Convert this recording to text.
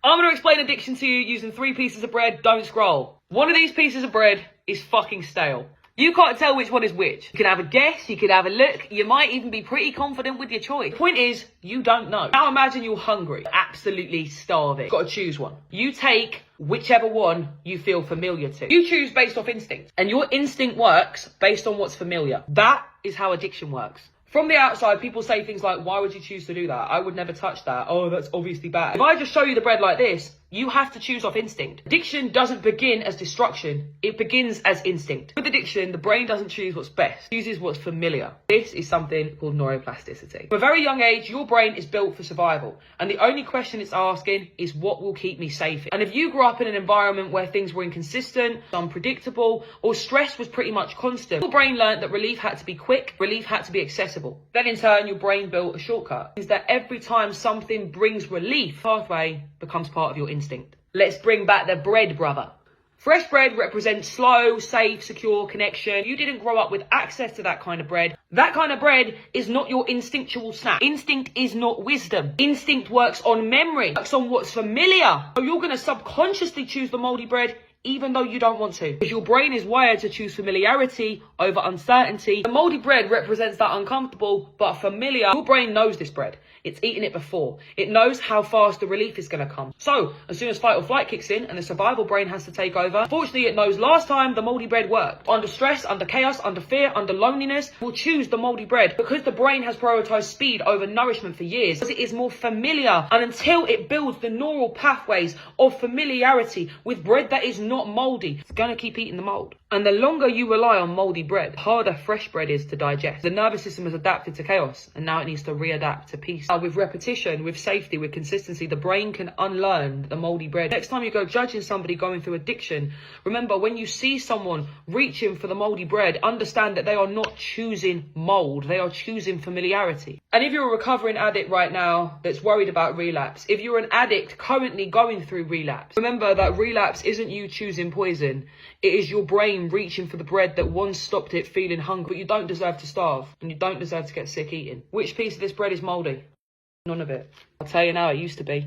I'm going to explain addiction to you using 3 pieces of bread. Don't scroll. One of these pieces of bread is fucking stale. You can't tell which one is which. You can have a guess, you could have a look, you might even be pretty confident with your choice. The point is, you don't know. Now imagine you're hungry, absolutely starving. You've got to choose one. You take whichever one you feel familiar to. You choose based off instinct, and your instinct works based on what's familiar. That is how addiction works. From the outside, people say things like, why would you choose to do that? I would never touch that. Oh, that's obviously bad. If I just show you the bread like this, you have to choose off instinct. Addiction doesn't begin as destruction. It begins as instinct. With addiction, the brain doesn't choose what's best. It chooses what's familiar. This is something called neuroplasticity. From a very young age, your brain is built for survival. And the only question it's asking is what will keep me safe? And if you grew up in an environment where things were inconsistent, unpredictable, or stress was pretty much constant, your brain learned that relief had to be quick, relief had to be accessible. Then in turn, your brain built a shortcut. It means that every time something brings relief, the pathway becomes part of your instinct. Let's bring back the bread, brother. Fresh bread represents slow, safe, secure connection. You didn't grow up with access to that kind of bread. That kind of bread is not your instinctual snack. Instinct is not wisdom. Instinct works on memory, works on what's familiar. So you're going to subconsciously choose the moldy bread even though you don't want to. Because your brain is wired to choose familiarity over uncertainty. The moldy bread represents that uncomfortable but familiar. Your brain knows this bread. It's eaten it before. It knows how fast the relief is going to come. So, as soon as fight or flight kicks in and the survival brain has to take over, unfortunately it knows last time the moldy bread worked. Under stress, under chaos, under fear, under loneliness, we'll choose the moldy bread because the brain has prioritized speed over nourishment for years. Because it is more familiar, and until it builds the neural pathways of familiarity with bread that is not moldy, it's going to keep eating the mold. And the longer you rely on moldy bread, the harder fresh bread is to digest. The nervous system has adapted to chaos, and now it needs to readapt to peace. With repetition, with safety, with consistency, the brain can unlearn the moldy bread. Next time you go judging somebody going through addiction, remember when you see someone reaching for the moldy bread, understand that they are not choosing mold, they are choosing familiarity. And if you're a recovering addict right now that's worried about relapse, if you're an addict currently going through relapse, remember that relapse isn't you choosing poison, it is your brain reaching for the bread that once stopped it feeling hungry. But you don't deserve to starve, and you don't deserve to get sick eating. Which piece of this bread is moldy? None of it. I'll tell you now, it used to be.